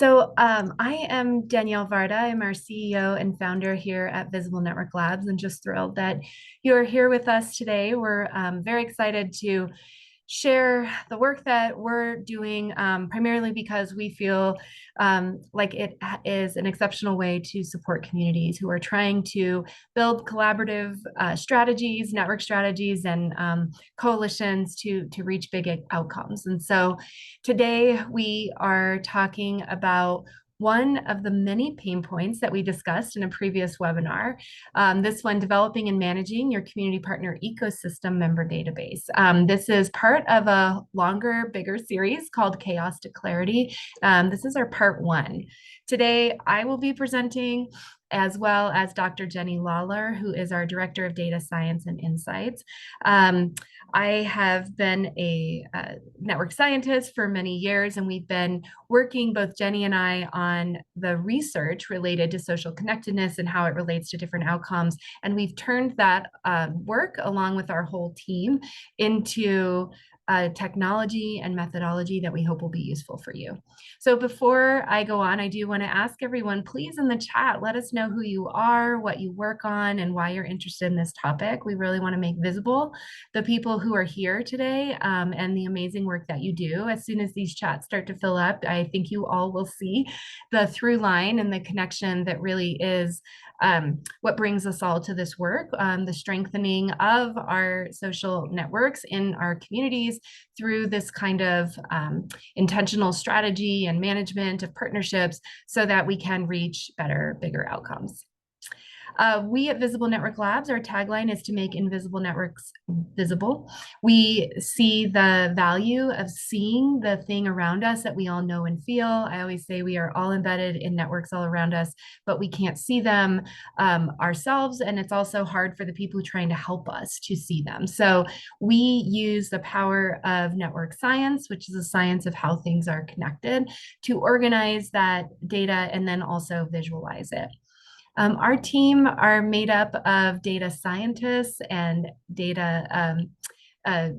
I am Danielle Varda. I'm our CEO and founder here at Visible Network Labs, and just thrilled that you're here with us today. We're very excited to share the work that we're doing, primarily because we feel like it is an exceptional way to support communities who are trying to build collaborative strategies, network strategies, and coalitions to reach big outcomes. And so today we are talking about one of the many pain points that we discussed in a previous webinar. This one, developing and managing your community partner ecosystem member database. This is part of a longer, bigger series called Chaos to Clarity. This is our part one. Today, I will be presenting, as well as Dr. Jenny Lawler, who is our Director of Data Science and Insights. I have been a network scientist for many years, and we've been working, both Jenny and I, on the research related to social connectedness and how it relates to different outcomes. And we've turned that work, along with our whole team, into technology and methodology that we hope will be useful for you. So before I go on, I do want to ask everyone, please in the chat, let us know who you are, what you work on, and why you're interested in this topic. We really want to make visible the people who are here today, and the amazing work that you do. As soon as these chats start to fill up, I think you all will see the through line and the connection that really is what brings us all to this work, the strengthening of our social networks in our communities through this kind of intentional strategy and management of partnerships so that we can reach better, bigger outcomes. We at Visible Network Labs, our tagline is to make invisible networks visible. We see the value of seeing the thing around us that we all know and feel. I always say we are all embedded in networks all around us, but we can't see them ourselves. And it's also hard for the people trying to help us to see them. So we use the power of network science, which is a science of how things are connected, to organize that data and then also visualize it. Our team are made up of data scientists and data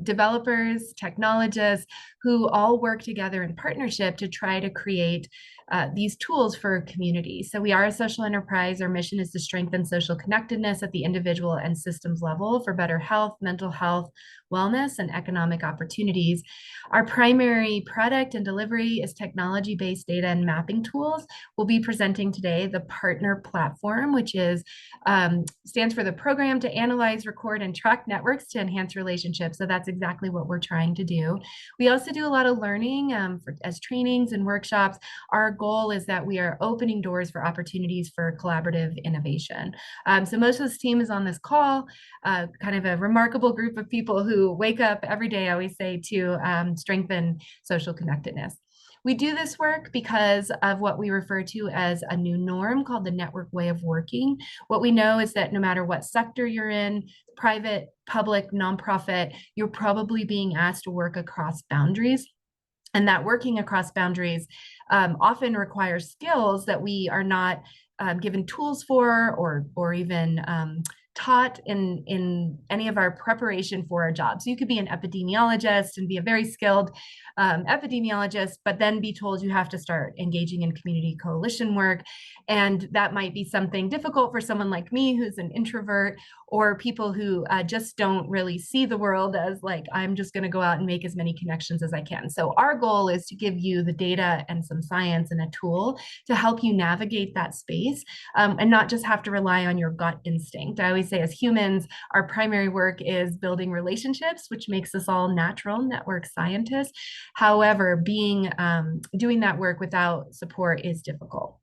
developers, technologists, who all work together in partnership to try to create these tools for communities. So we are a social enterprise. Our mission is to strengthen social connectedness at the individual and systems level for better health, mental health, wellness, and economic opportunities. Our primary product and delivery is technology-based data and mapping tools. We'll be presenting today the Partner platform, which is stands for the program to analyze, record, and track networks to enhance relationships. So that's exactly what we're trying to do. We also do a lot of learning as trainings and workshops. Our goal is that we are opening doors for opportunities for collaborative innovation. So most of this team is on this call, kind of a remarkable group of people who wake up every day, I always say, to strengthen social connectedness. We do this work because of what we refer to as a new norm called the network way of working. What we know is that no matter what sector you're in, private, public, nonprofit, you're probably being asked to work across boundaries. And that working across boundaries often requires skills that we are not given tools for or even taught in any of our preparation for our jobs. You could be an epidemiologist and be a very skilled epidemiologist, but then be told you have to start engaging in community coalition work. And that might be something difficult for someone like me, who's an introvert, or people who just don't really see the world as like, I'm just going to go out and make as many connections as I can. So our goal is to give you the data and some science and a tool to help you navigate that space and not just have to rely on your gut instinct. I always say, as humans, our primary work is building relationships, which makes us all natural network scientists. However, doing that work without support is difficult.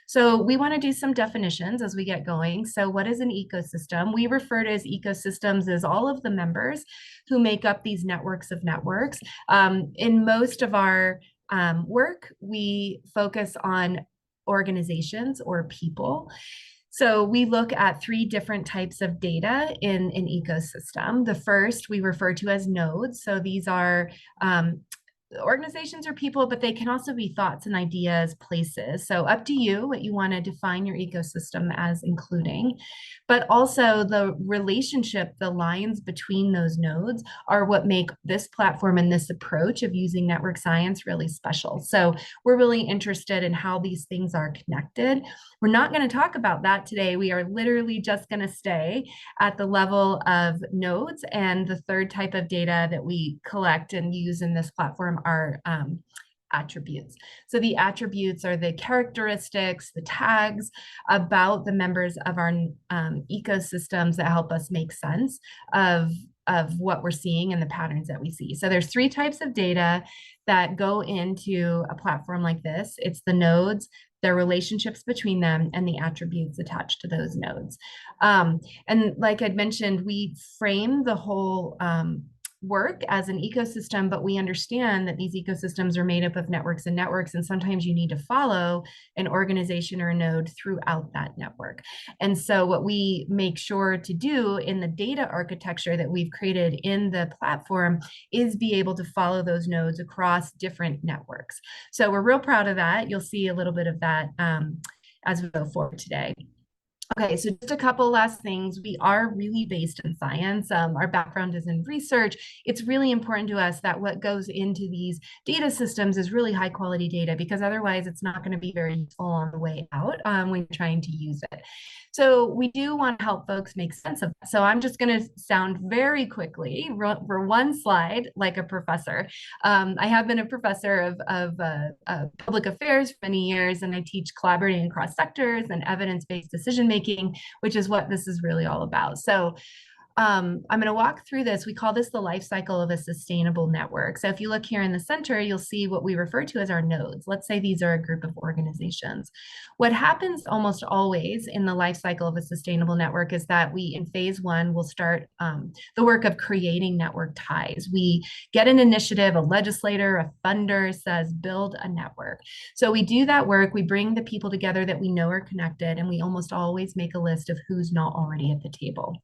So we want to do some definitions as we get going. So what is an ecosystem? We refer to as ecosystems as all of the members who make up these networks of networks. In most of our work, we focus on organizations or people. So we look at three different types of data in an ecosystem. The first we refer to as nodes. So these are organizations are people, but they can also be thoughts and ideas, places. So up to you what you want to define your ecosystem as including, but also the relationship, the lines between those nodes are what make this platform and this approach of using network science really special. So we're really interested in how these things are connected. We're not going to talk about that today. We are literally just going to stay at the level of nodes, and the third type of data that we collect and use in this platform are attributes. So the attributes are the characteristics, the tags about the members of our ecosystems that help us make sense of what we're seeing and the patterns that we see. So there's three types of data that go into a platform like this. It's the nodes, their relationships between them, and the attributes attached to those nodes. And like I'd mentioned, we frame the whole work as an ecosystem, but we understand that these ecosystems are made up of networks and networks, and sometimes you need to follow an organization or a node throughout that network. And so what we make sure to do in the data architecture that we've created in the platform is be able to follow those nodes across different networks. So we're real proud of that. You'll see a little bit of that as we go forward today. Okay, so just a couple last things. We are really based in science. Our background is in research. It's really important to us that what goes into these data systems is really high quality data, because otherwise it's not going to be very useful on the way out when you're trying to use it. So we do want to help folks make sense of that. So I'm just going to sound very quickly for one slide like a professor. I have been a professor of public affairs for many years, and I teach collaborating across sectors and evidence-based decision making, which is what this is really all about. So I'm going to walk through this. We call this the life cycle of a sustainable network. So if you look here in the center, you'll see what we refer to as our nodes. Let's say these are a group of organizations. What happens almost always in the life cycle of a sustainable network is that we, in phase one, will start the work of creating network ties. We get an initiative, a legislator, a funder says, build a network. So we do that work. We bring the people together that we know are connected, and we almost always make a list of who's not already at the table.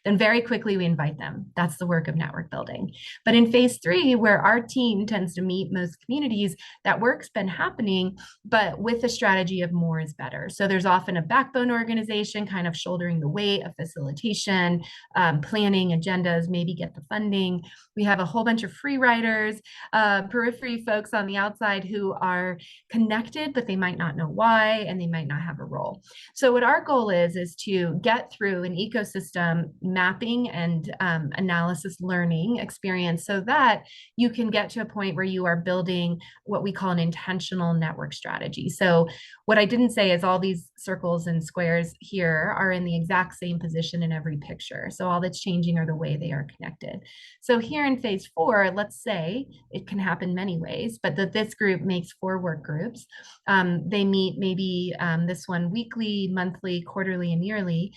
Then very quickly we invite them. That's the work of network building. But in phase three, where our team tends to meet most communities, that work's been happening, but with a strategy of more is better. So there's often a backbone organization kind of shouldering the weight of facilitation, planning agendas, maybe get the funding. We have a whole bunch of free riders, periphery folks on the outside who are connected, but they might not know why, and they might not have a role. So what our goal is to get through an ecosystem mapping and analysis learning experience so that you can get to a point where you are building what we call an intentional network strategy. So what I didn't say is all these circles and squares here are in the exact same position in every picture. So all that's changing are the way they are connected. So here in phase four, let's say it can happen many ways, but that this group makes 4 work groups. They meet maybe this one weekly, monthly, quarterly, and yearly.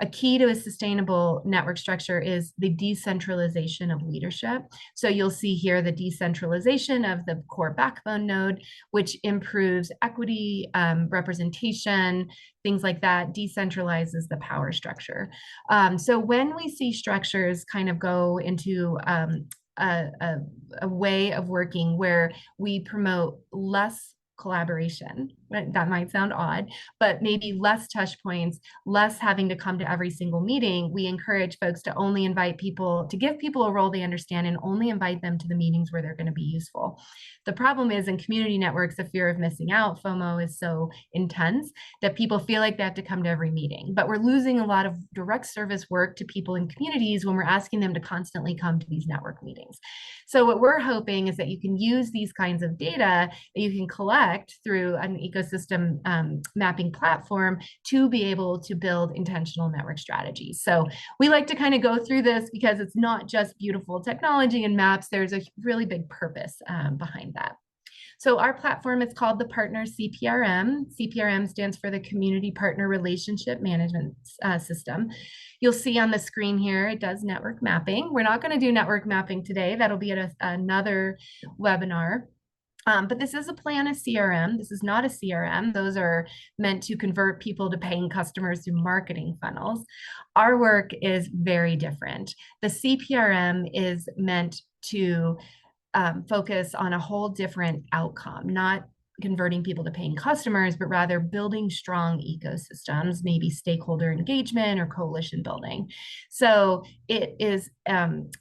A key to a sustainable network structure is the decentralization of leadership. So you'll see here the decentralization of the core backbone node, which improves equity, representation, things like that, decentralizes the power structure. So when we see structures kind of go into a way of working where we promote less collaboration. That might sound odd, but maybe less touch points, less having to come to every single meeting. We encourage folks to only invite people, to give people a role they understand, and only invite them to the meetings where they're going to be useful. The problem is in community networks, the fear of missing out, FOMO, is so intense that people feel like they have to come to every meeting. But we're losing a lot of direct service work to people in communities when we're asking them to constantly come to these network meetings. So what we're hoping is that you can use these kinds of data that you can collect through an ecosystem mapping platform to be able to build intentional network strategies. So we like to kind of go through this because it's not just beautiful technology and maps. There's a really big purpose behind that. So our platform is called the PARTNER CPRM. CPRM stands for the Community Partner Relationship Management System. You'll see on the screen here, it does network mapping. We're not going to do network mapping today. That'll be at another webinar. But this is a plan of CRM. This is not a CRM. Those are meant to convert people to paying customers through marketing funnels. Our work is very different. The CPRM is meant to focus on a whole different outcome, not converting people to paying customers, but rather building strong ecosystems, maybe stakeholder engagement or coalition building. So it is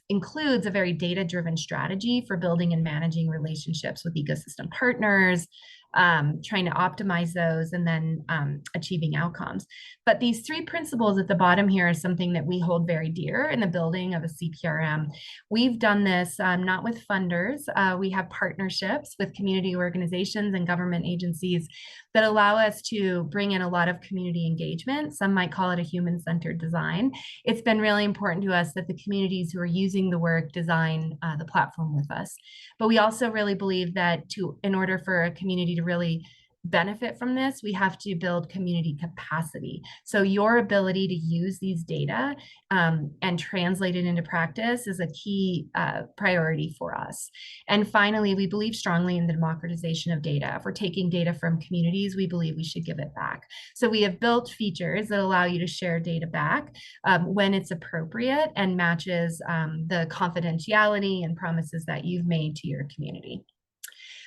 includes a very data-driven strategy for building and managing relationships with ecosystem partners, trying to optimize those, and then achieving outcomes. But these three principles at the bottom here is something that we hold very dear in the building of a CPRM. We've done this not with funders. We have partnerships with community organizations and government agencies that allow us to bring in a lot of community engagement. Some might call it a human-centered design. It's been really important to us that the communities who are using the work design the platform with us. But we also really believe that in order for a community to really benefit from this, we have to build community capacity. So your ability to use these data and translate it into practice is a key priority for us. And finally, we believe strongly in the democratization of data. If we're taking data from communities, we believe we should give it back. So we have built features that allow you to share data back when it's appropriate and matches the confidentiality and promises that you've made to your community.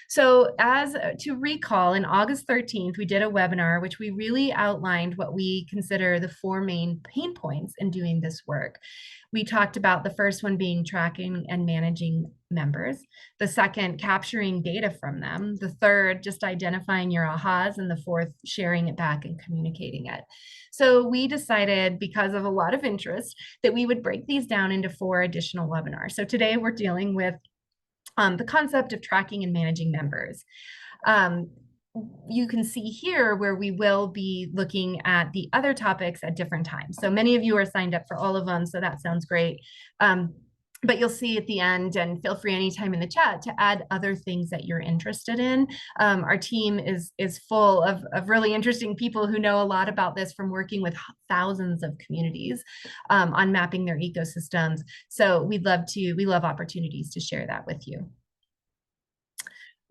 So to recall, in August 13th, we did a webinar, which we really outlined what we consider the four main pain points in doing this work. We talked about the first one being tracking and managing members, the second, capturing data from them, the third, just identifying your ahas, and the fourth, sharing it back and communicating it. So we decided, because of a lot of interest, that we would break these down into 4 additional webinars. So today we're dealing with the concept of tracking and managing members. You can see here where we will be looking at the other topics at different times. So many of you are signed up for all of them, so that sounds great. But you'll see at the end, and feel free anytime in the chat to add other things that you're interested in. Our team is full of really interesting people who know a lot about this from working with thousands of communities on mapping their ecosystems. So we love opportunities to share that with you.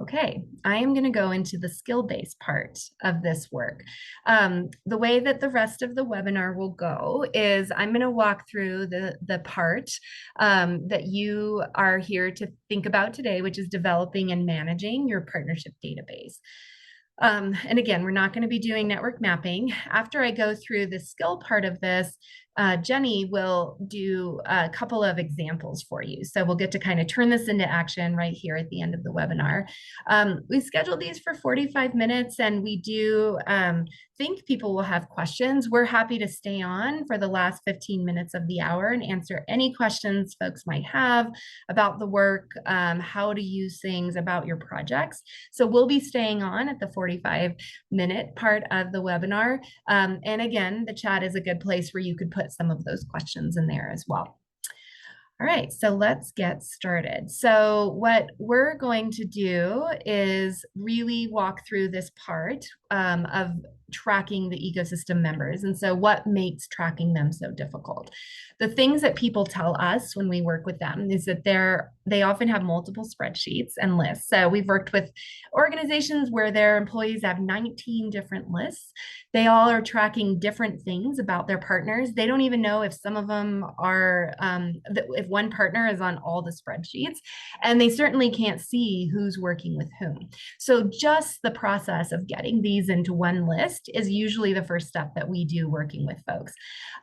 Okay, I am going to go into the skill-based part of this work. The way that the rest of the webinar will go is I'm going to walk through the part that you are here to think about today, which is developing and managing your partnership database. And again, we're not going to be doing network mapping. After I go through the skill part of this, Jenny will do a couple of examples for you. So we'll get to kind of turn this into action right here at the end of the webinar. We scheduled these for 45 minutes, and we do think people will have questions. We're happy to stay on for the last 15 minutes of the hour and answer any questions folks might have about the work, how to use things, about your projects. So we'll be staying on at the 45-minute part of the webinar. And again, the chat is a good place where you could put some of those questions in there as well. All right, so let's get started. So what we're going to do is really walk through this part of tracking the ecosystem members. And so what makes tracking them so difficult? The things that people tell us when we work with them is that they often have multiple spreadsheets and lists. So we've worked with organizations where their employees have 19 different lists. They all are tracking different things about their partners. They don't even know if some of them are, if one partner is on all the spreadsheets, and they certainly can't see who's working with whom. So just the process of getting these into one list is usually the first step that we do working with folks.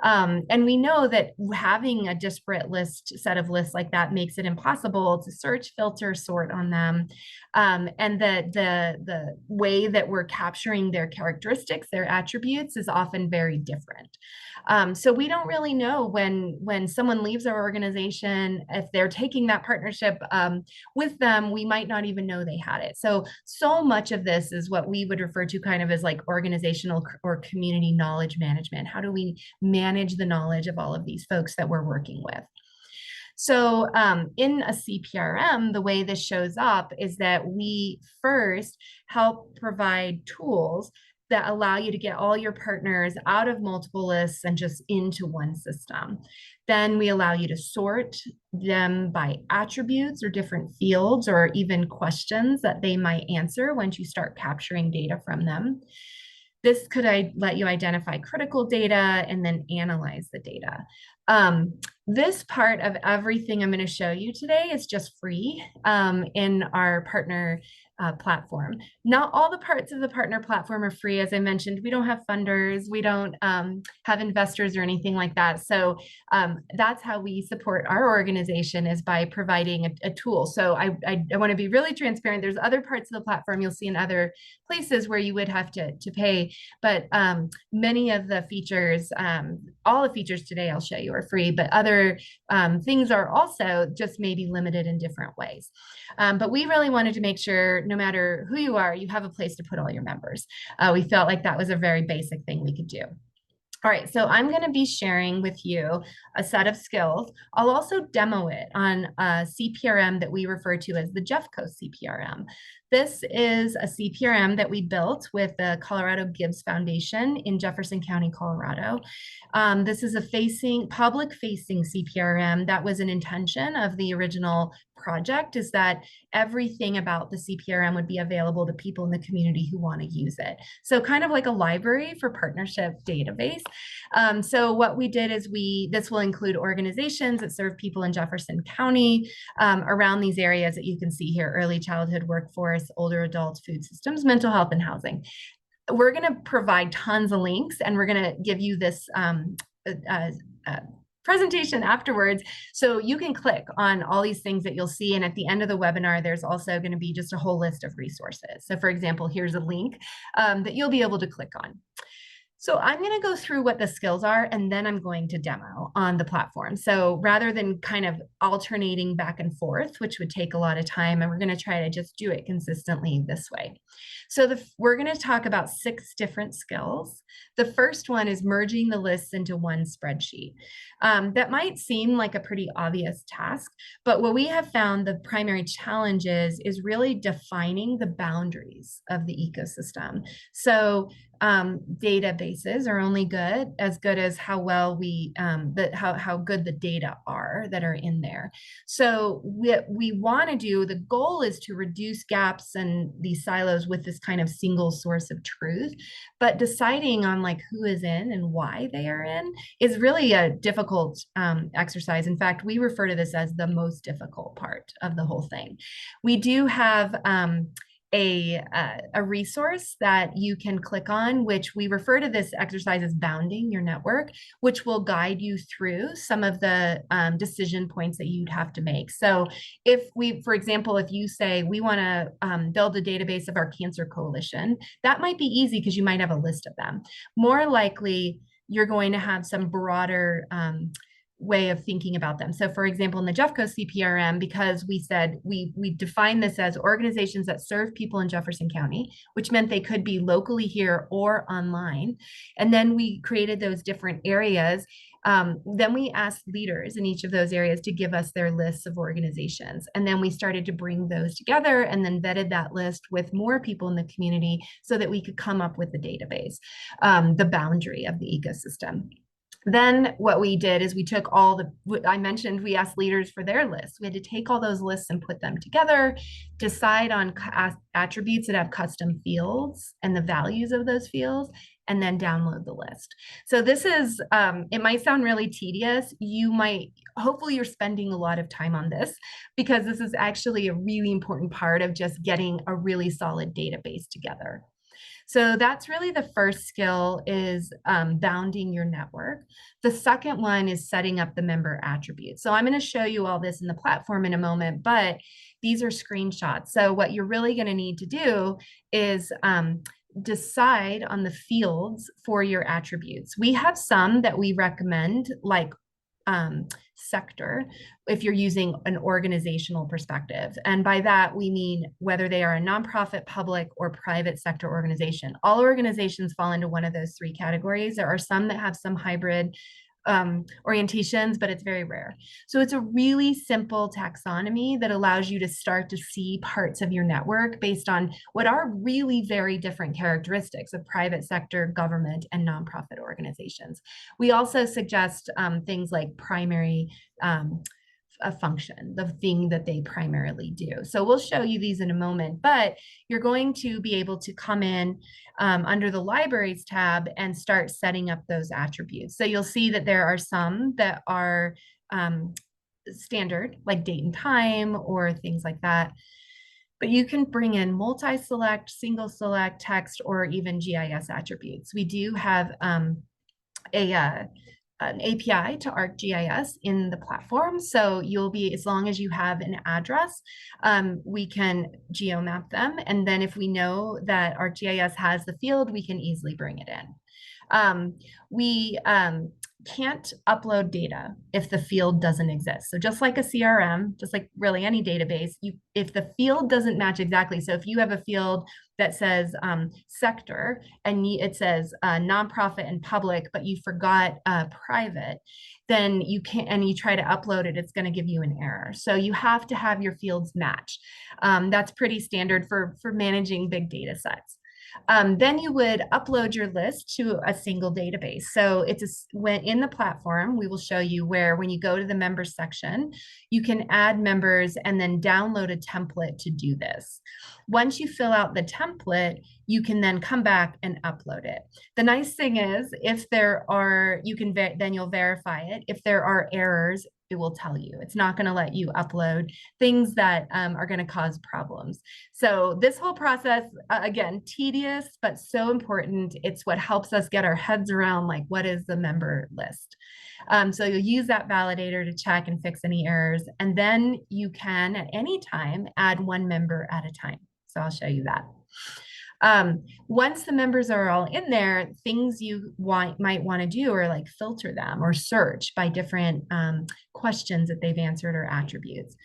And we know that having a disparate set of lists like that makes it impossible to search, filter, sort on them. And the way that we're capturing their characteristics, their attributes, is often very different. So we don't really know when someone leaves our organization, if they're taking that partnership with them, we might not even know they had it. So much of this is what we would refer to kind of as like organizational or community knowledge management. How do we manage the knowledge of all of these folks that we're working with? So in a CPRM, the way this shows up is that we first help provide tools that allow you to get all your partners out of multiple lists and just into one system. Then we allow you to sort them by attributes or different fields or even questions that they might answer once you start capturing data from them. This could let you identify critical data and then analyze the data. This part of everything I'm going to show you today is just free in our partner platform. Not all the parts of the partner platform are free. As I mentioned, we don't have funders, we don't have investors or anything like that. So that's how we support our organization, is by providing a tool. So I want to be really transparent. There's other parts of the platform you'll see in other places where you would have to pay, but many of the features, all the features today I'll show you are free, but other things are also just maybe limited in different ways. But we really wanted to make sure, no matter who you are, you have a place to put all your members. We felt like that was a very basic thing we could do. All right, so I'm going to be sharing with you a set of skills. I'll also demo it on a CPRM that we refer to as the Jeffco CPRM. This is a CPRM that we built with the Colorado Gibbs Foundation in Jefferson County, Colorado. This is a public-facing CPRM. That was an intention of the original project, is that everything about the CPRM would be available to people in the community who want to use it. So kind of like a library for partnership database. So what we did is this will include organizations that serve people in Jefferson County around these areas that you can see here: early childhood, workforce, older adults, food systems, mental health, and housing. We're going to provide tons of links, and we're going to give you this presentation afterwards, so you can click on all these things that you'll see. And at the end of the webinar, there's also going to be just a whole list of resources. So for example, here's a link that you'll be able to click on. So I'm going to go through what the skills are, and then I'm going to demo on the platform. So rather than kind of alternating back and forth, which would take a lot of time, and we're going to try to just do it consistently this way. So we're going to talk about 6 different skills. The first one is merging the lists into one spreadsheet. That might seem like a pretty obvious task, but what we have found the primary challenge is really defining the boundaries of the ecosystem. So databases are only as good as how well how good the data are that are in there. So what we want to do, the goal is to reduce gaps and these silos with this kind of single source of truth, but deciding on like who is in and why they are in is really a difficult exercise. In fact, we refer to this as the most difficult part of the whole thing. We do have a resource that you can click on, which we refer to this exercise as bounding your network, which will guide you through some of the decision points that you'd have to make. So for example, if you say we want to build a database of our cancer coalition, that might be easy because you might have a list of them. More likely, you're going to have some broader way of thinking about them. So for example, in the Jeffco CPRM, because we said we defined this as organizations that serve people in Jefferson County, which meant they could be locally here or online. And then we created those different areas. Then we asked leaders in each of those areas to give us their lists of organizations. And then we started to bring those together and then vetted that list with more people in the community so that we could come up with the database, the boundary of the ecosystem. Then what we did is we took I mentioned we asked leaders for their lists. We had to take all those lists and put them together, decide on attributes that have custom fields and the values of those fields, and then download the list. So this is, it might sound really tedious. Hopefully you're spending a lot of time on this, because this is actually a really important part of just getting a really solid database together. So that's really the first skill, is bounding your network. The second one is setting up the member attributes. So I'm going to show you all this in the platform in a moment, but these are screenshots. So what you're really going to need to do is decide on the fields for your attributes. We have some that we recommend, like sector, if you're using an organizational perspective. And by that, we mean whether they are a nonprofit, public, or private sector organization. All organizations fall into one of those 3 categories. There are some that have some hybrid orientations, but it's very rare. So it's a really simple taxonomy that allows you to start to see parts of your network based on what are really very different characteristics of private sector, government, and nonprofit organizations. We also suggest things like primary a function, the thing that they primarily do. So we'll show you these in a moment, but you're going to be able to come in under the libraries tab and start setting up those attributes. So you'll see that there are some that are standard, like date and time or things like that. But you can bring in multi-select, single select, text, or even GIS attributes. We do have an API to ArcGIS in the platform. So you'll be, as long as you have an address, we can geomap them. And then if we know that ArcGIS has the field, we can easily bring it in. We can't upload data if the field doesn't exist. So just like a CRM, just like really any database, if the field doesn't match exactly, so if you have a field that says sector and it says nonprofit and public, but you forgot private, then you can't, and you try to upload it, it's going to give you an error. So you have to have your fields match. That's pretty standard for managing big data sets. Then you would upload your list to a single database. So when in the platform, we will show you where when you go to the members section, you can add members and then download a template to do this. Once you fill out the template, you can then come back and upload it. The nice thing is, if there are, then you'll verify it. If there are errors, it will tell you. It's not going to let you upload things that are going to cause problems. So this whole process, again, tedious, but so important. It's what helps us get our heads around, like, what is the member list? So you'll use that validator to check and fix any errors. And then you can, at any time, add one member at a time. So I'll show you that. Once the members are all in there, things you might want to do are like filter them or search by different questions that they've answered or attributes.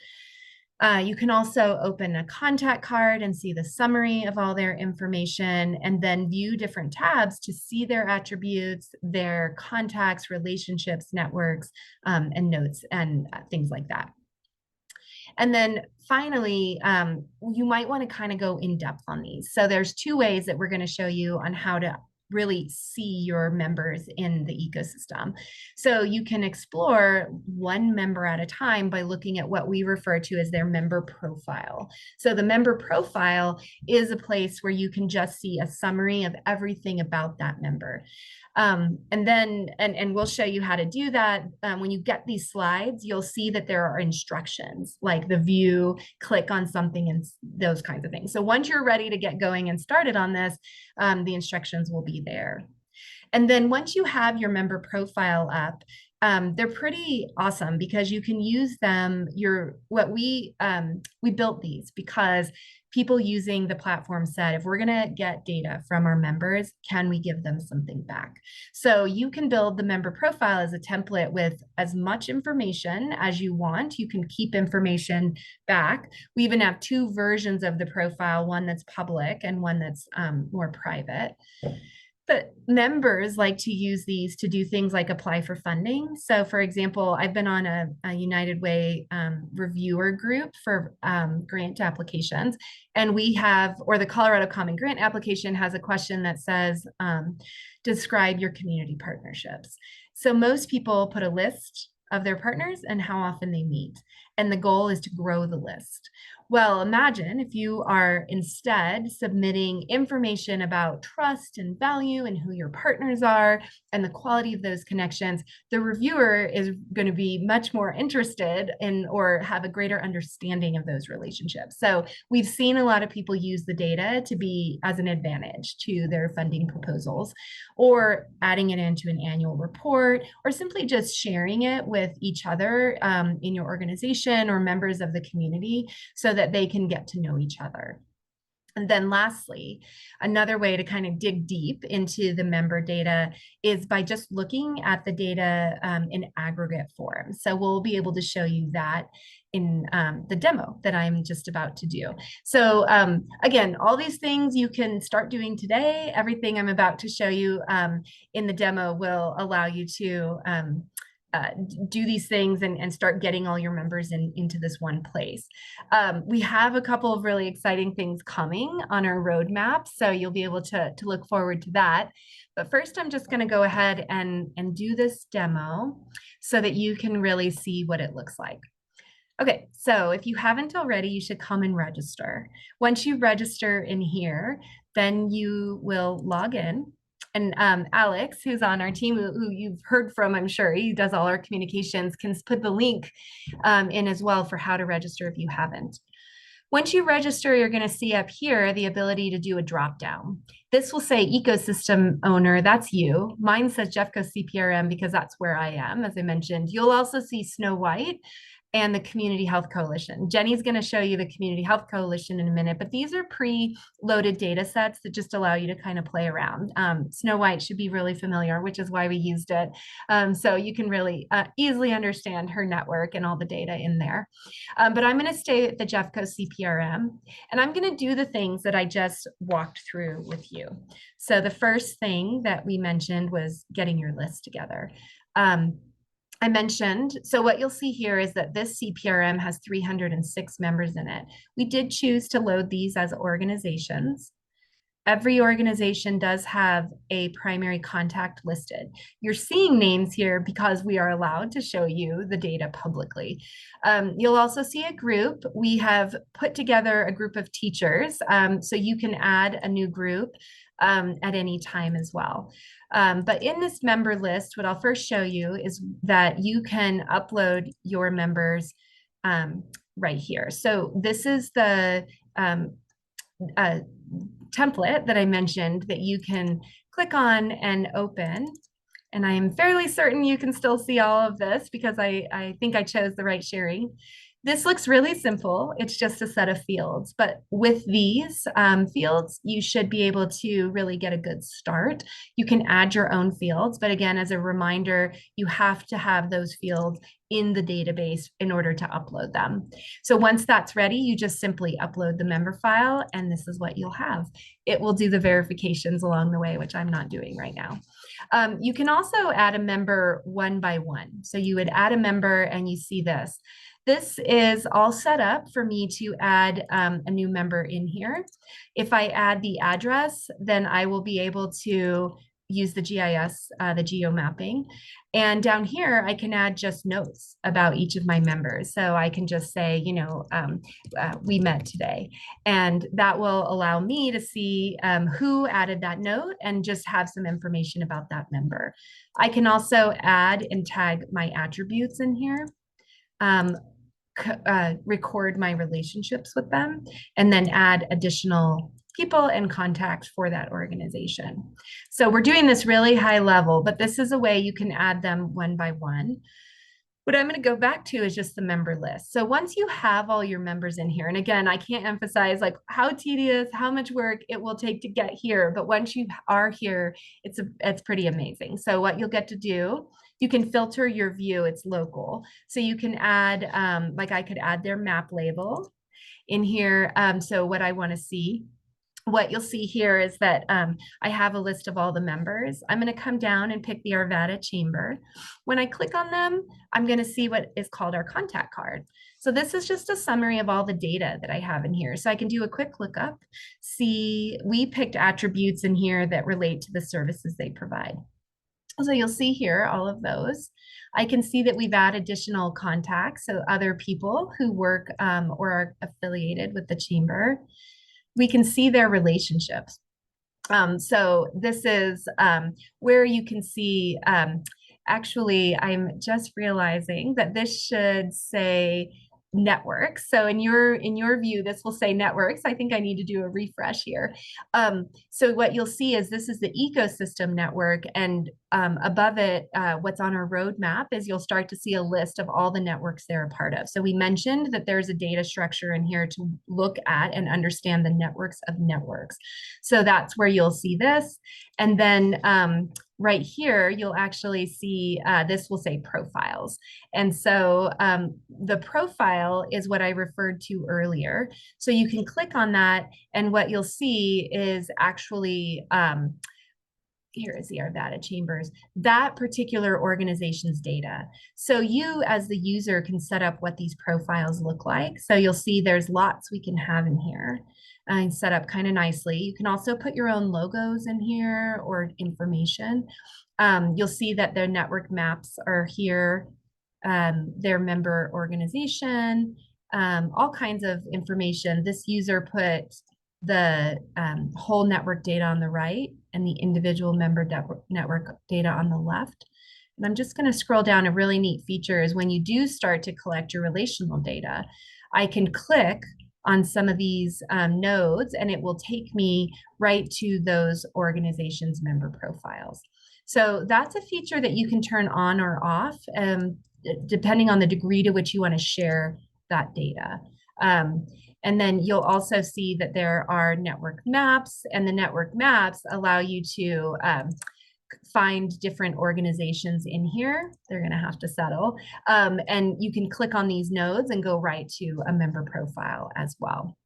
You can also open a contact card and see the summary of all their information, and then view different tabs to see their attributes, their contacts, relationships, networks, and notes and things like that. And then finally, you might want to kind of go in depth on these. So there's two ways that we're going to show you on how to really see your members in the ecosystem. So you can explore one member at a time by looking at what we refer to as their member profile. So the member profile is a place where you can just see a summary of everything about that member. And then we'll show you how to do that. When you get these slides, you'll see that there are instructions like the view, click on something, and those kinds of things. So once you're ready to get going and started on this, the instructions will be there. And then once you have your member profile up, they're pretty awesome because you can use them. We built these because people using the platform said, if we're going to get data from our members, can we give them something back? So you can build the member profile as a template with as much information as you want. You can keep information back. We even have two versions of the profile, one that's public and one that's more private. But members like to use these to do things like apply for funding. So for example, I've been on a United Way reviewer group for grant applications. And we have, or the Colorado Common Grant application has a question that says, describe your community partnerships. So most people put a list of their partners and how often they meet. And the goal is to grow the list. Well, imagine if you are instead submitting information about trust and value and who your partners are and the quality of those connections. The reviewer is going to be much more interested in or have a greater understanding of those relationships. So we've seen a lot of people use the data to be as an advantage to their funding proposals, or adding it into an annual report, or simply just sharing it with each other in your organization or members of the community so that they can get to know each other. And then lastly, another way to kind of dig deep into the member data is by just looking at the data in aggregate form. So we'll be able to show you that in the demo that I'm just about to do. So again, all these things you can start doing today. Everything I'm about to show you in the demo will allow you to do these things and start getting all your members into this one place. We have a couple of really exciting things coming on our roadmap, so you'll be able to look forward to that. But first, I'm just going to go ahead and do this demo so that you can really see what it looks like. Okay, so if you haven't already, you should come and register. Once you register in here, then you will log in. And Alex, who's on our team, who you've heard from, I'm sure, he does all our communications, can put the link in as well for how to register if you haven't. Once you register, you're going to see up here the ability to do a drop down. This will say ecosystem owner, that's you. Mine says Jeffco CPRM because that's where I am, as I mentioned. You'll also see Snow White and the Community Health Coalition. Jenny's going to show you the Community Health Coalition in a minute, but these are pre-loaded data sets that just allow you to kind of play around. Snow White should be really familiar, which is why we used it. So you can really easily understand her network and all the data in there. But I'm going to stay at the Jeffco CPRM, and I'm going to do the things that I just walked through with you. So the first thing that we mentioned was getting your list together. I mentioned, so what you'll see here is that this CPRM has 306 members in it. We did choose to load these as organizations. Every organization does have a primary contact listed. You're seeing names here because we are allowed to show you the data publicly. You'll also see a group. We have put together a group of teachers, so you can add a new group at any time as well. But in this member list, what I'll first show you is that you can upload your members right here. So this is the template that I mentioned that you can click on and open. And I am fairly certain you can still see all of this because I think I chose the right sharing. This looks really simple. It's just a set of fields, but with these fields, you should be able to really get a good start. You can add your own fields, but again, as a reminder, you have to have those fields in the database in order to upload them. So once that's ready, you just simply upload the member file, and this is what you'll have. It will do the verifications along the way, which I'm not doing right now. You can also add a member one by one. So you would add a member and you see this. This is all set up for me to add a new member in here. If I add the address, then I will be able to use the GIS, the geo mapping. And down here, I can add just notes about each of my members. So I can just say, you know, we met today. And that will allow me to see who added that note and just have some information about that member. I can also add and tag my attributes in here. Record my relationships with them, and then add additional people and contacts for that organization. So we're doing this really high level, but this is a way you can add them one by one. What I'm going to go back to is just the member list. So once you have all your members in here, and again, I can't emphasize like how tedious, how much work it will take to get here, but once you are here, it's pretty amazing. So what you'll get to do, you can filter your view, it's local. So you can add, like I could add their map label in here. So what I want to see, what you'll see here is that I have a list of all the members. I'm going to come down and pick the Varda chamber. When I click on them, I'm going to see what is called our contact card. So this is just a summary of all the data that I have in here. So I can do a quick lookup, see we picked attributes in here that relate to the services they provide. So you'll see here all of those. I can see that we've added additional contacts, so other people who work or are affiliated with the chamber. We can see their relationships. So this is where you can see, actually, I'm just realizing that this should say networks. So in your view, this will say networks. I think I need to do a refresh here. So what you'll see is this is the ecosystem network, and above it, what's on our roadmap is you'll start to see a list of all the networks they're a part of. So we mentioned that there's a data structure in here to look at and understand the networks of networks. So that's where you'll see this. And then right here, you'll actually see, this will say profiles. And so the profile is what I referred to earlier. So you can click on that, and what you'll see is actually, here is the Varda chambers, that particular organization's data. So you as the user can set up what these profiles look like. So you'll see there's lots we can have in here and set up kind of nicely. You can also put your own logos in here or information. You'll see that the network maps are here. their member organization, all kinds of information. This user put the whole network data on the right and the individual member network data on the left. And I'm just going to scroll down. A really neat feature is when you do start to collect your relational data, I can click on some of these nodes and it will take me right to those organizations' member profiles. So that's a feature that you can turn on or off depending on the degree to which you want to share that data. And then you'll also see that there are network maps, and the network maps allow you to find different organizations in here. They're going to have to settle. And you can click on these nodes and go right to a member profile as well.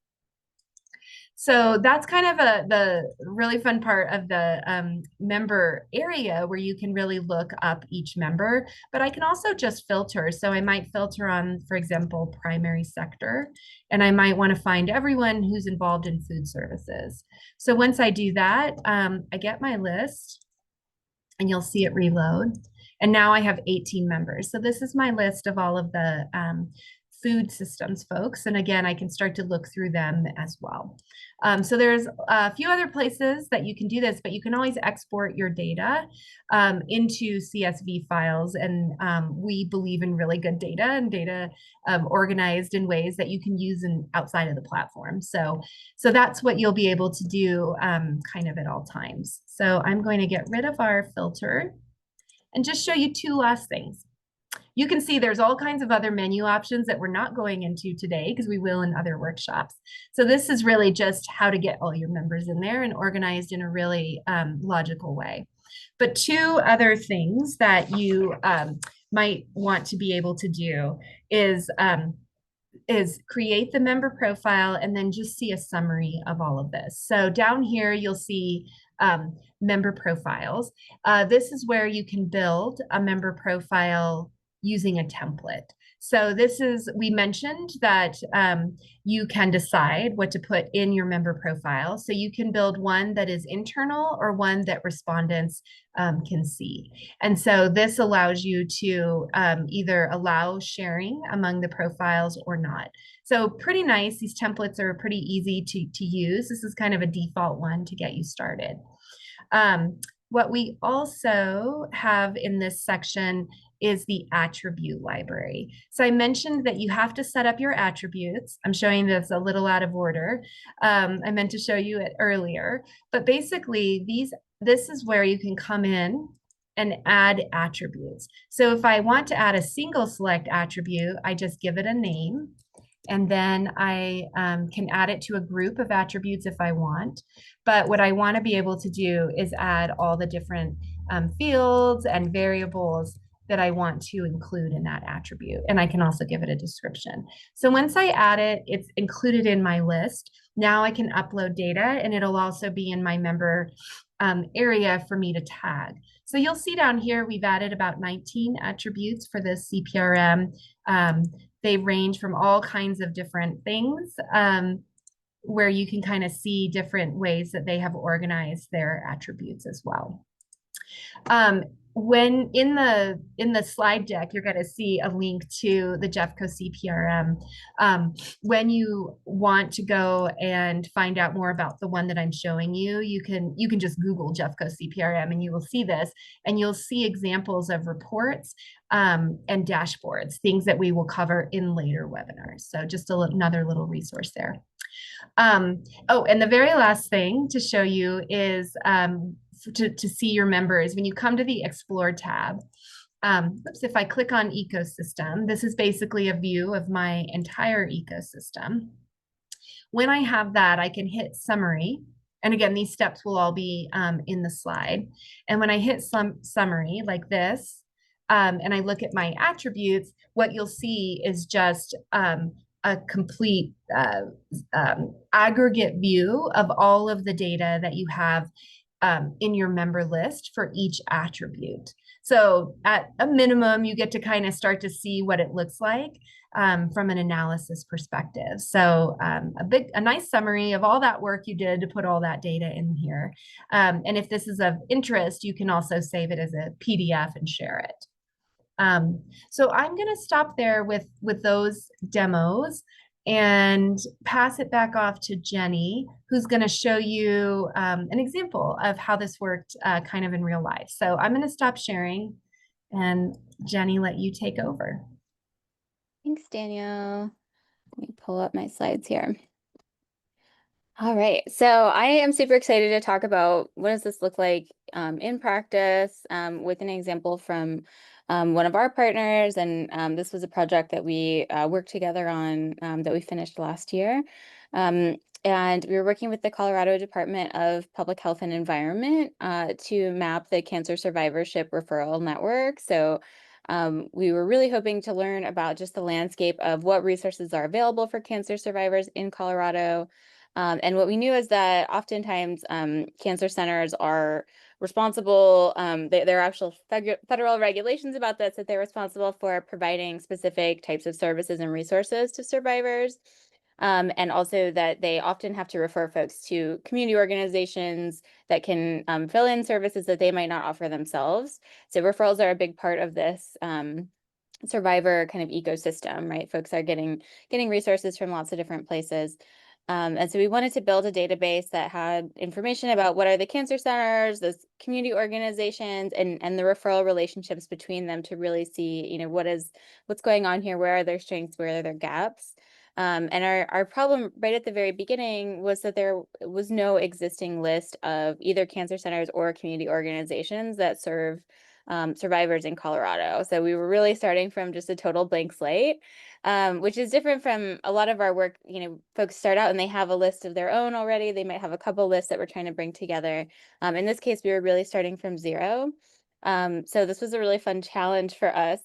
So that's kind of the really fun part of the member area where you can really look up each member, but I can also just filter. So I might filter on, for example, primary sector, and I might want to find everyone who's involved in food services. So once I do that, I get my list and you'll see it reload. And now I have 18 members. So this is my list of all of the food systems folks. And again, I can start to look through them as well. So there's a few other places that you can do this, but you can always export your data into CSV files. And we believe in really good data and data organized in ways that you can use outside of the platform. So that's what you'll be able to do kind of at all times. So I'm going to get rid of our filter and just show you two last things. You can see there's all kinds of other menu options that we're not going into today because we will in other workshops. So this is really just how to get all your members in there and organized in a really logical way. But two other things that you might want to be able to do is create the member profile and then just see a summary of all of this. So down here, you'll see member profiles. This is where you can build a member profile using a template. So we mentioned that you can decide what to put in your member profile. So you can build one that is internal or one that respondents can see. And so this allows you to either allow sharing among the profiles or not. So pretty nice. These templates are pretty easy to use. This is kind of a default one to get you started. What we also have in this section is the attribute library. So I mentioned that you have to set up your attributes. I'm showing this a little out of order. I meant to show you it earlier, but basically this is where you can come in and add attributes. So if I want to add a single select attribute, I just give it a name. And then I can add it to a group of attributes if I want. But what I want to be able to do is add all the different fields and variables that I want to include in that attribute. And I can also give it a description. So once I add it, it's included in my list. Now I can upload data and it'll also be in my member area for me to tag. So you'll see down here, we've added about 19 attributes for this CPRM. They range from all kinds of different things where you can kind of see different ways that they have organized their attributes as well. When in the slide deck, you're going to see a link to the Jeffco CPRM. When you want to go and find out more about the one that I'm showing you, you can just Google Jeffco CPRM and you will see this, and you'll see examples of reports and dashboards, things that we will cover in later webinars. So just another little resource there. Oh, and the very last thing to show you is to see your members. When you come to the Explore tab, if I click on Ecosystem, this is basically a view of my entire ecosystem. When I have that, I can hit Summary. And again, these steps will all be in the slide. And when I hit Summary like this, and I look at my attributes, what you'll see is just a complete aggregate view of all of the data that you have in your member list for each attribute. So at a minimum, you get to kind of start to see what it looks like from an analysis perspective. So a nice summary of all that work you did to put all that data in here. And if this is of interest, you can also save it as a PDF and share it. So I'm going to stop there with those demos and pass it back off to Jenny, who's going to show you an example of how this worked kind of in real life. So I'm going to stop sharing and Jenny, let you take over. Thanks, Danielle. Let me pull up my slides here. All right, so I am super excited to talk about what does this look like in practice with an example from one of our partners. And this was a project that we worked together on that we finished last year. And we were working with the Colorado Department of Public Health and Environment to map the cancer survivorship referral network. So we were really hoping to learn about just the landscape of what resources are available for cancer survivors in Colorado. And what we knew is that oftentimes cancer centers are responsible, there are actual federal regulations about this, that they're responsible for providing specific types of services and resources to survivors. And also that they often have to refer folks to community organizations that can fill in services that they might not offer themselves. So referrals are a big part of this survivor kind of ecosystem, right? Folks are getting resources from lots of different places. And so we wanted to build a database that had information about what are the cancer centers, those community organizations, and the referral relationships between them to really see, you know, what's going on here, where are their strengths, where are their gaps. And our problem right at the very beginning was that there was no existing list of either cancer centers or community organizations that serve survivors in Colorado. So we were really starting from just a total blank slate, which is different from a lot of our work. You know, folks start out and they have a list of their own already. They might have a couple lists that we're trying to bring together. In this case, we were really starting from zero. So this was a really fun challenge for us.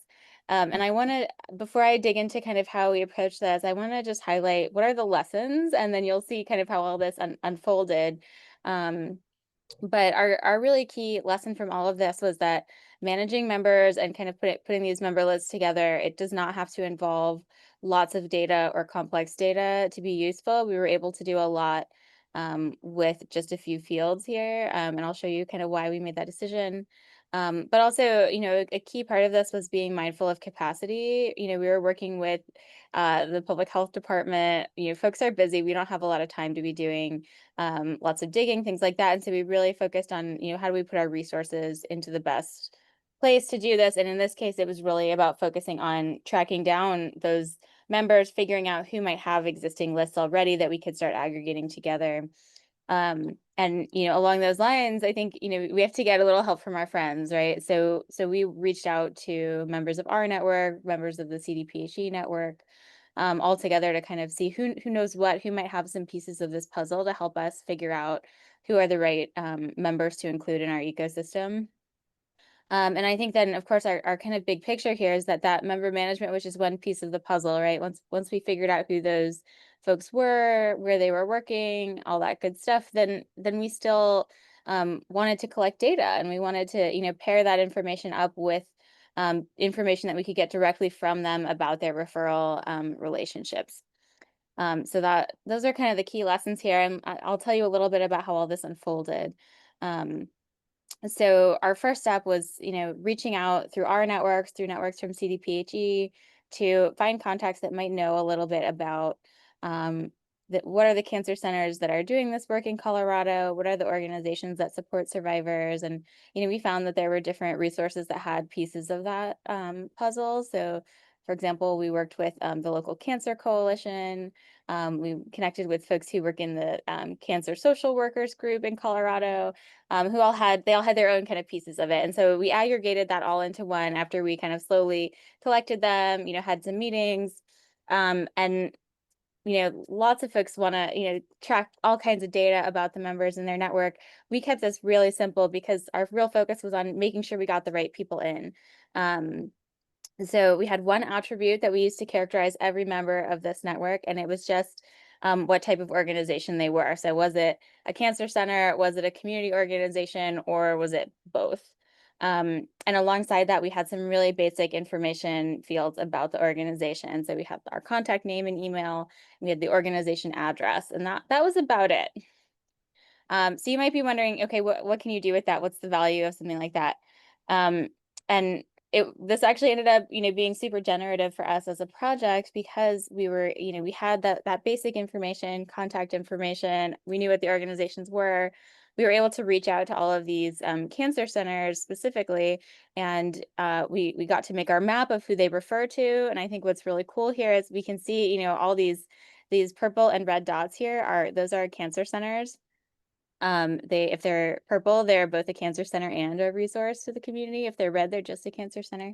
And I want to, before I dig into kind of how we approach this, I want to just highlight what are the lessons, and then you'll see kind of how all this unfolded. But our really key lesson from all of this was that managing members and kind of putting these member lists together, it does not have to involve lots of data or complex data to be useful. We were able to do a lot with just a few fields here, and I'll show you kind of why we made that decision. But also, you know, a key part of this was being mindful of capacity. You know, we were working with the public health department. You know, folks are busy. We don't have a lot of time to be doing lots of digging, things like that. And so we really focused on, you know, how do we put our resources into the best place to do this? And in this case, it was really about focusing on tracking down those members, figuring out who might have existing lists already that we could start aggregating together. And, you know, along those lines, I think, you know, we have to get a little help from our friends, right? So we reached out to members of our network, members of the CDPHE network, all together to kind of see who knows what, who might have some pieces of this puzzle to help us figure out who are the right members to include in our ecosystem. And I think then, of course, our kind of big picture here is that member management was just one piece of the puzzle, right? Once we figured out who those folks were, where they were working, all that good stuff, then we still wanted to collect data, and we wanted to, you know, pair that information up with information that we could get directly from them about their referral relationships. So those are kind of the key lessons here, and I'll tell you a little bit about how all this unfolded. So our first step was, you know, reaching out through our networks, through networks from CDPHE, to find contacts that might know a little bit about what are the cancer centers that are doing this work in Colorado? What are the organizations that support survivors? And, you know, we found that there were different resources that had pieces of that puzzle. So, for example, we worked with the local cancer coalition. We connected with folks who work in the cancer social workers group in Colorado, who all had their own kind of pieces of it. And so we aggregated that all into one after we kind of slowly collected them, you know, had some meetings. And you know, lots of folks want to, you know, track all kinds of data about the members in their network. We kept this really simple because our real focus was on making sure we got the right people in. So we had one attribute that we used to characterize every member of this network, and it was just what type of organization they were. So was it a cancer center, was it a community organization, or was it both? And alongside that, we had some really basic information fields about the organization. So we had our contact name and email, we had the organization address, and that was about it. So you might be wondering, okay, what can you do with that? What's the value of something like that? And this actually ended up, being super generative for us as a project because we were, we had that basic information, contact information. We knew what the organizations were. We were able to reach out to all of these cancer centers specifically, and we got to make our map of who they refer to. And I think what's really cool here is we can see, all these purple and red dots here those are cancer centers. If they're purple, they're both a cancer center and a resource to the community. If they're red, they're just a cancer center.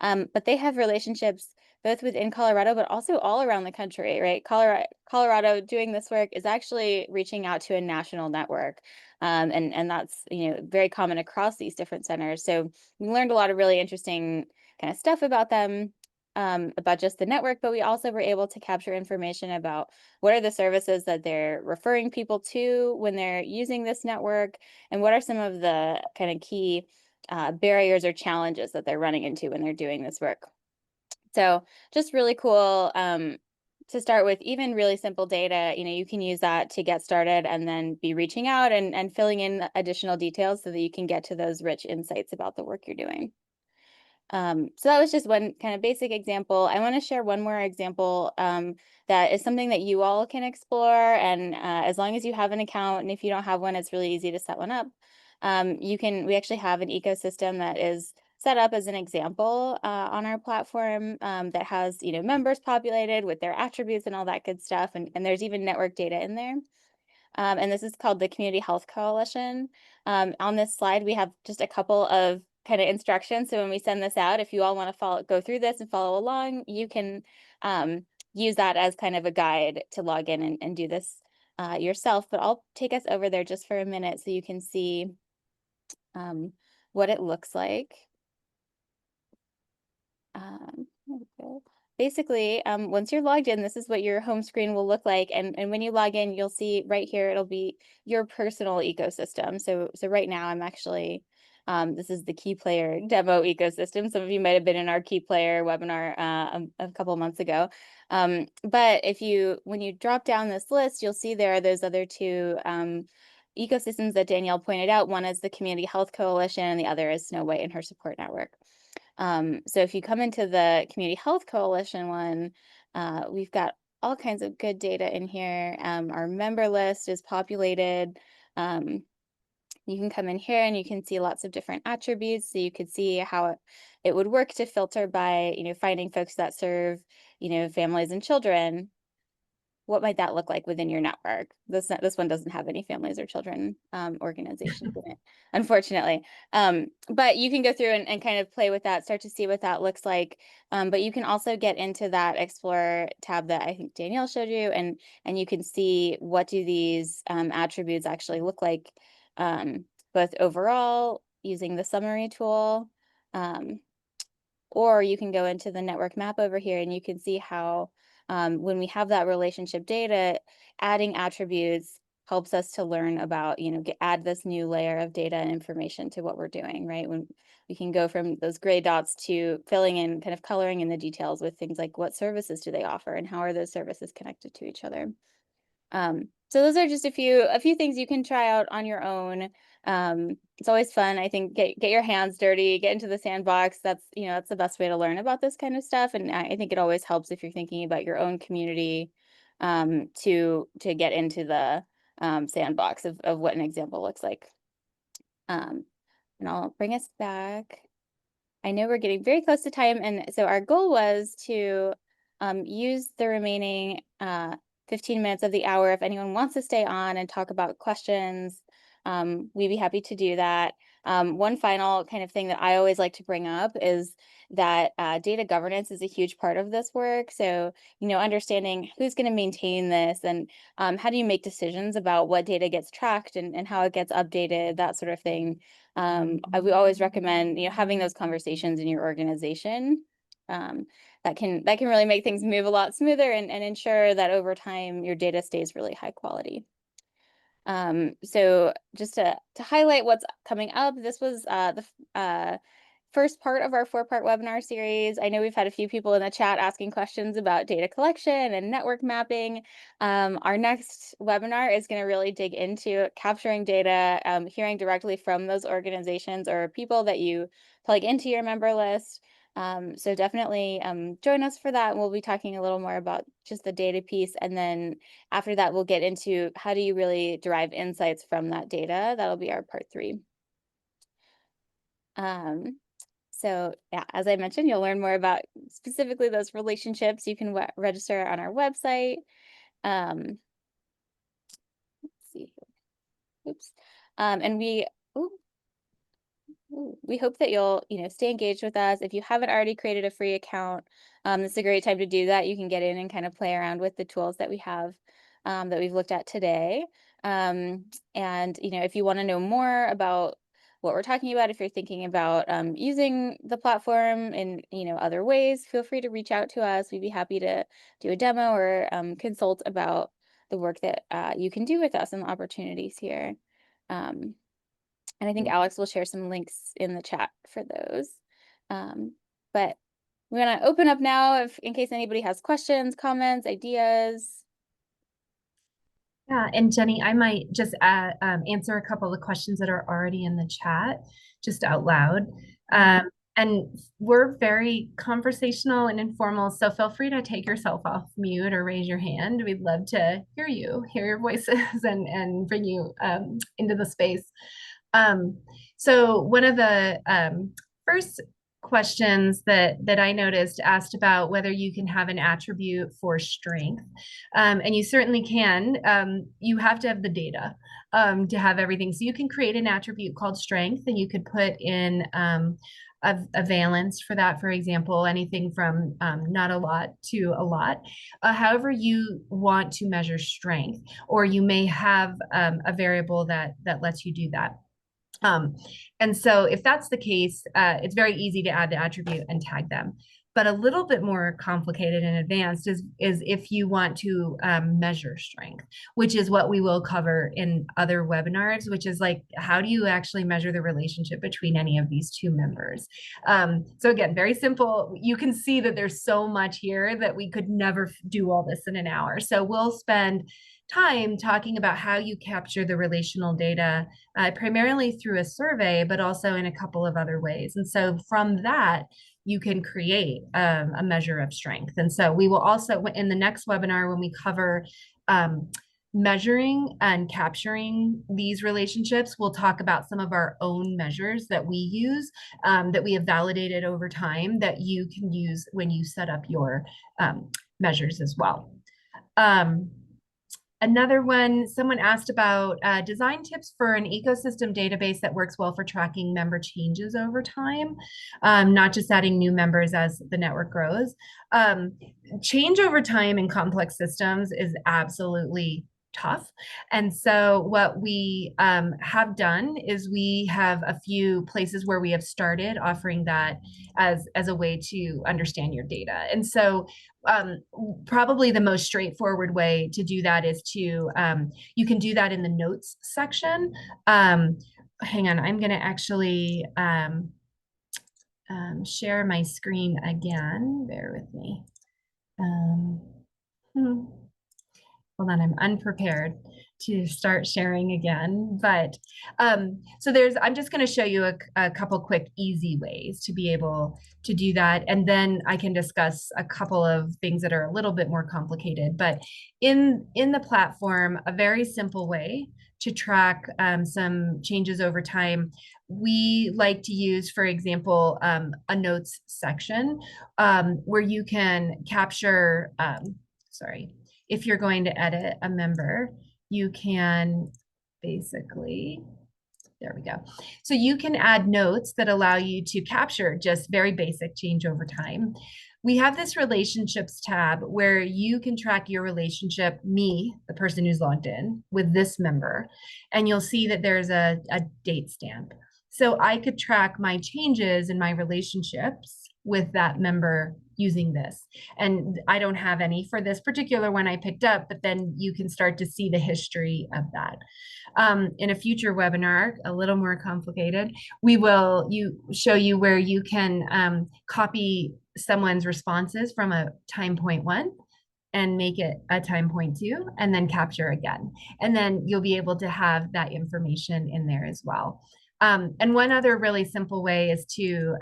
But they have relationships both within Colorado, but also all around the country, right? Colorado doing this work is actually reaching out to a national network. And that's, very common across these different centers. So we learned a lot of really interesting kind of stuff about them, about just the network, but we also were able to capture information about what are the services that they're referring people to when they're using this network, and what are some of the kind of key barriers or challenges that they're running into when they're doing this work. So just really cool to start with. Even really simple data, you can use that to get started and then be reaching out and filling in additional details so that you can get to those rich insights about the work you're doing. So that was just one kind of basic example. I want to share one more example that is something that you all can explore. And as long as you have an account, and if you don't have one, it's really easy to set one up. We actually have an ecosystem that is set up as an example on our platform that has, members populated with their attributes and all that good stuff. And there's even network data in there. And this is called the Community Health Coalition. On this slide, we have just a couple of kind of instructions. So when we send this out, if you all want to go through this and follow along, you can use that as kind of a guide to log in and do this yourself. But I'll take us over there just for a minute so you can see what it looks like. There we go. Basically, once you're logged in, this is what your home screen will look like. And when you log in, you'll see right here, it'll be your personal ecosystem. So right now I'm actually, this is the Key Player demo ecosystem. Some of you might have been in our Key Player webinar a couple months ago. But when you drop down this list, you'll see there are those other two ecosystems that Danielle pointed out. One is the Community Health Coalition, and the other is Snow White and her support network. So if you come into the Community Health Coalition one, we've got all kinds of good data in here. Our member list is populated. You can come in here and you can see lots of different attributes. So you could see how it would work to filter by, finding folks that serve, families and children. What might that look like within your network? This one doesn't have any families or children organizations in it, unfortunately. But you can go through and kind of play with that, start to see what that looks like. But you can also get into that Explore tab that I think Danielle showed you, and you can see what do these attributes actually look like, both overall using the summary tool, or you can go into the network map over here and you can see how when we have that relationship data, adding attributes helps us to learn about, add this new layer of data and information to what we're doing, right? When we can go from those gray dots to filling in, kind of coloring in the details with things like what services do they offer and how are those services connected to each other. So those are just a few things you can try out on your own. It's always fun. I think get your hands dirty, get into the sandbox. That's the best way to learn about this kind of stuff. And I think it always helps if you're thinking about your own community, to get into the sandbox of what an example looks like. And I'll bring us back. I know we're getting very close to time, and so our goal was to use the remaining 15 minutes of the hour. If anyone wants to stay on and talk about questions, we'd be happy to do that. One final kind of thing that I always like to bring up is that data governance is a huge part of this work. So, understanding who's going to maintain this, and how do you make decisions about what data gets tracked and how it gets updated, that sort of thing. We always recommend, having those conversations in your organization. That can really make things move a lot smoother and ensure that over time your data stays really high quality. So just to highlight what's coming up, this was the first part of our 4-part webinar series. I know we've had a few people in the chat asking questions about data collection and network mapping. Our next webinar is going to really dig into capturing data, hearing directly from those organizations or people that you plug into your member list. So definitely join us for that. We'll be talking a little more about just the data piece. And then after that, we'll get into how do you really derive insights from that data. That'll be our part 3. So yeah, as I mentioned, you'll learn more about specifically those relationships. You can register on our website. Let's see here. Oops. And we hope that you'll, stay engaged with us. If you haven't already created a free account, this is a great time to do that. You can get in and kind of play around with the tools that we have, that we've looked at today. And, if you want to know more about what we're talking about, if you're thinking about using the platform in, other ways, feel free to reach out to us. We'd be happy to do a demo or consult about the work that you can do with us and the opportunities here. And I think Alex will share some links in the chat for those. But we're going to open up now in case anybody has questions, comments, ideas. Yeah, and Jenny, I might just answer a couple of questions that are already in the chat, just out loud. And we're very conversational and informal, so feel free to take yourself off mute or raise your hand. We'd love to hear you, hear your voices, and bring you into the space. So one of the first questions that I noticed asked about whether you can have an attribute for strength. And you certainly can. You have to have the data to have everything. So you can create an attribute called strength, and you could put in a valence for that, for example, anything from not a lot to a lot. However you want to measure strength, or you may have a variable that lets you do that. And so if that's the case, it's very easy to add the attribute and tag them. But a little bit more complicated and advanced is if you want to measure strength, which is what we will cover in other webinars, which is like, how do you actually measure the relationship between any of these two members? So again, very simple. You can see that there's so much here that we could never do all this in an hour. So we'll spend time talking about how you capture the relational data, primarily through a survey, but also in a couple of other ways. And so from that, you can create a measure of strength. And so we will also, in the next webinar, when we cover measuring and capturing these relationships, we'll talk about some of our own measures that we use, that we have validated over time, that you can use when you set up your measures as well. Another one, someone asked about design tips for an ecosystem database that works well for tracking member changes over time, not just adding new members as the network grows. Change over time in complex systems is absolutely tough. And so what we have done is we have a few places where we have started offering that as a way to understand your data. And so probably the most straightforward way to do that is to, you can do that in the notes section. Hang on, I'm gonna actually share my screen again, bear with me. Hold on, I'm unprepared to start sharing again. But so I'm just going to show you a couple quick easy ways to be able to do that. And then I can discuss a couple of things that are a little bit more complicated. But in the platform, a very simple way to track some changes over time, we like to use, for example, a notes section where you can capture, if you're going to edit a member, you can basically, there we go. So you can add notes that allow you to capture just very basic change over time. We have this relationships tab where you can track your relationship, me, the person who's logged in, with this member. And you'll see that there's a date stamp. So I could track my changes in my relationships with that member using this. And I don't have any for this particular one I picked up, but then you can start to see the history of that. In a future webinar, a little more complicated, we will show you where you can copy someone's responses from a time point one and make it a time point two, and then capture again. And then you'll be able to have that information in there as well. And one other really simple way is to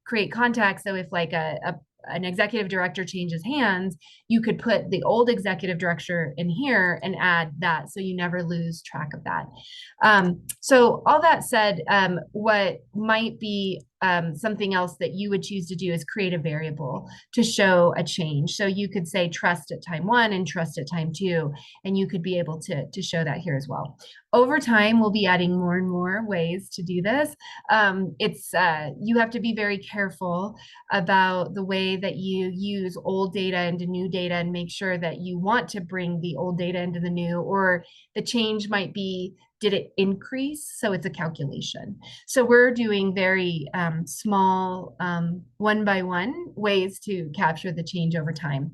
create contacts. So if like an executive director changes hands, you could put the old executive director in here and add that so you never lose track of that. So all that said, what might be something else that you would choose to do is create a variable to show a change. So you could say trust at time one and trust at time two, and you could be able to show that here as well. Over time, we'll be adding more and more ways to do this. You have to be very careful about the way that you use old data into new data and make sure that you want to bring the old data into the new, or the change might be, did it increase? So it's a calculation. So we're doing very small one by one ways to capture the change over time.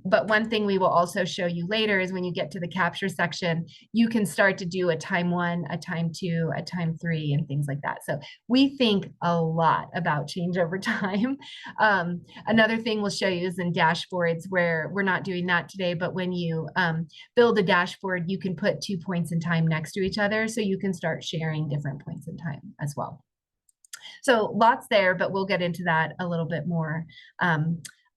But one thing we will also show you later is when you get to the capture section, you can start to do a time one, a time two, a time three, and things like that. So we think a lot about change over time. Another thing we'll show you is in dashboards, where we're not doing that today, but when you build a dashboard, you can put 2 points in time next to each other, so you can start sharing different points in time as well. So lots there, but we'll get into that a little bit more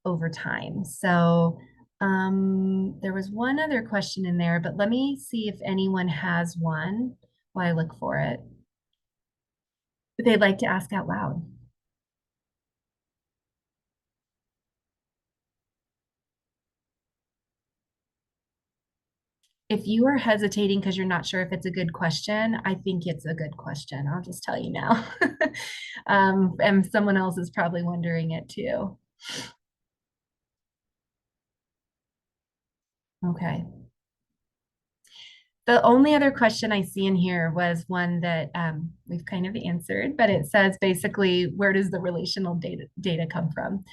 over time. So there was one other question in there, but let me see if anyone has one while I look for it that they'd like to ask out loud. If you are hesitating because you're not sure if it's a good question, I think it's a good question. I'll just tell you now. And someone else is probably wondering it too. Okay. The only other question I see in here was one that we've kind of answered, but it says basically, where does the relational data come from?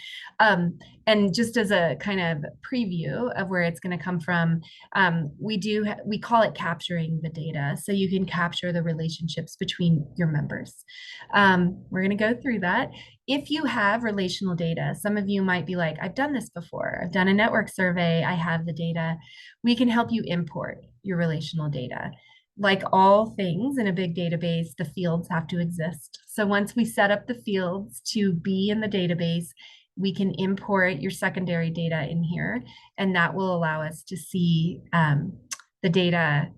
And just as a kind of preview of where it's going to come from, we call it capturing the data. So you can capture the relationships between your members. We're going to go through that. If you have relational data, some of you might be like, I've done this before. I've done a network survey. I have the data. We can help you import your relational data. Like all things in a big database, the fields have to exist. So once we set up the fields to be in the database, we can import your secondary data in here, and that will allow us to see the data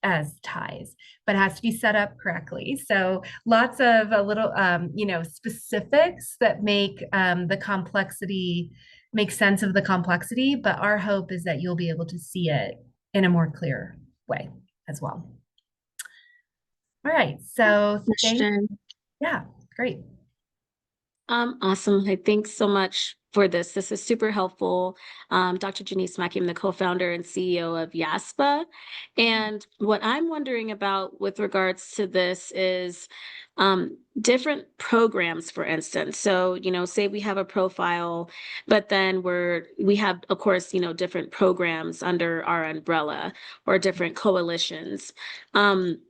as ties, but it has to be set up correctly. So lots of a little, specifics that make the complexity, make sense of the complexity, but our hope is that you'll be able to see it in a more clear way as well. All right, so yeah, great. Awesome. Thanks so much for this. This is super helpful. Dr. Janice Mackey, I'm the co-founder and CEO of YASPA. And what I'm wondering about with regards to this is different programs, for instance. So, say we have a profile, but then we have, of course, different programs under our umbrella or different coalitions.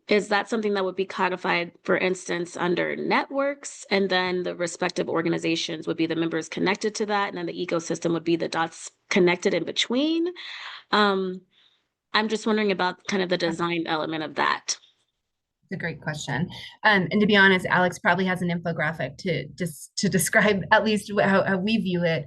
Is that something that would be codified, for instance, under networks, and then the respective organizations would be the members connected to that, and then the ecosystem would be the dots connected in between? I'm just wondering about kind of the design element of that. It's a great question. And to be honest, Alex probably has an infographic to describe at least how we view it.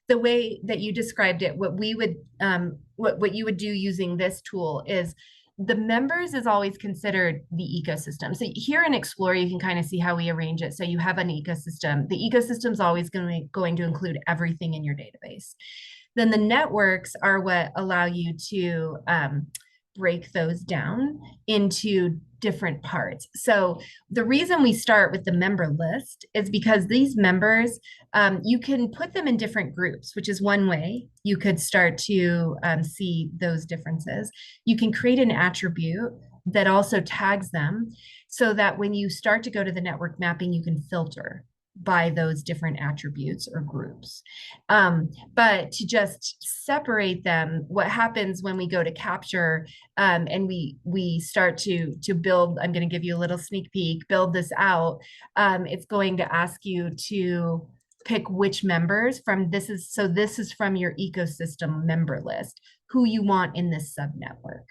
The way that you described it, what you would do using this tool is the members is always considered the ecosystem. So here in Explorer, you can kind of see how we arrange it. So you have an ecosystem. The ecosystem is always going to include everything in your database. Then the networks are what allow you to break those down into different parts. So the reason we start with the member list is because these members, you can put them in different groups, which is one way you could start to see those differences. You can create an attribute that also tags them. so that when you start to go to the network mapping, you can filter by those different attributes or groups. But to just separate them, what happens when we go to capture and we start to build, I'm going to give you a little sneak peek, build this out, it's going to ask you to pick which members from this is from your ecosystem member list, who you want in this subnetwork.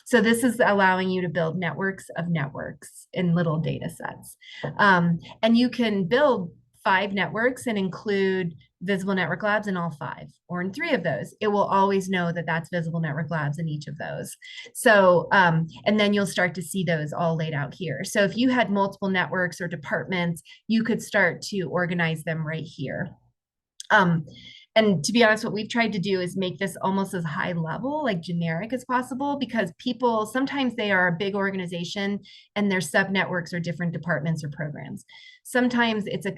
So this is allowing you to build networks of networks in little data sets. And you can build 5 networks and include Visible Network Labs in all 5 or in 3 of those. It will always know that that's Visible Network Labs in each of those. So, and then you'll start to see those all laid out here. So if you had multiple networks or departments, you could start to organize them right here. And to be honest, what we've tried to do is make this almost as high level, like generic as possible, because people, sometimes they are a big organization and their sub networks are different departments or programs. Sometimes it's a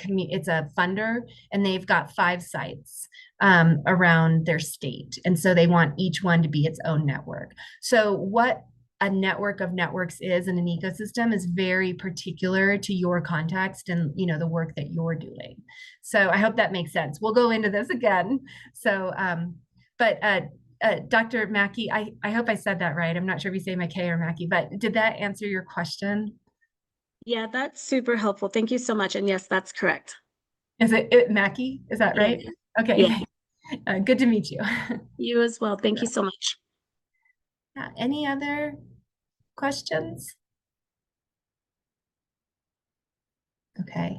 funder and they've got 5 sites around their state. And so they want each one to be its own network. So what a network of networks is in an ecosystem is very particular to your context and the work that you're doing. So I hope that makes sense. We'll go into this again. So, but Dr. Mackey, I hope I said that right. I'm not sure if you say Mackey or Mackey, but did that answer your question? Yeah, that's super helpful. Thank you so much. And yes, that's correct. Is it Mackey? Is that right? Yeah. Okay. Yeah. Good to meet you. You as well. Thank you so much. Any other questions? Okay.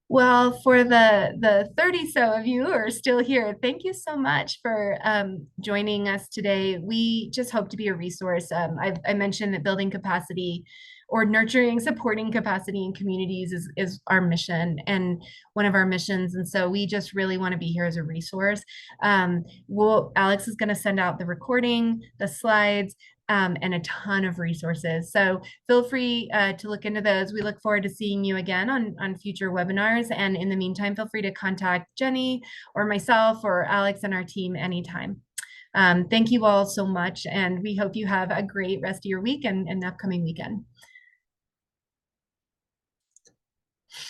Well, for the 30 so of you who are still here, thank you so much for joining us today. We just hope to be a resource. I mentioned that building capacity or nurturing, supporting capacity in communities is our mission and one of our missions. And so we just really want to be here as a resource. Alex is going to send out the recording, the slides, and a ton of resources. So feel free to look into those. We look forward to seeing you again on future webinars. And in the meantime, feel free to contact Jenny or myself or Alex and our team anytime. Thank you all so much. And we hope you have a great rest of your week and upcoming weekend.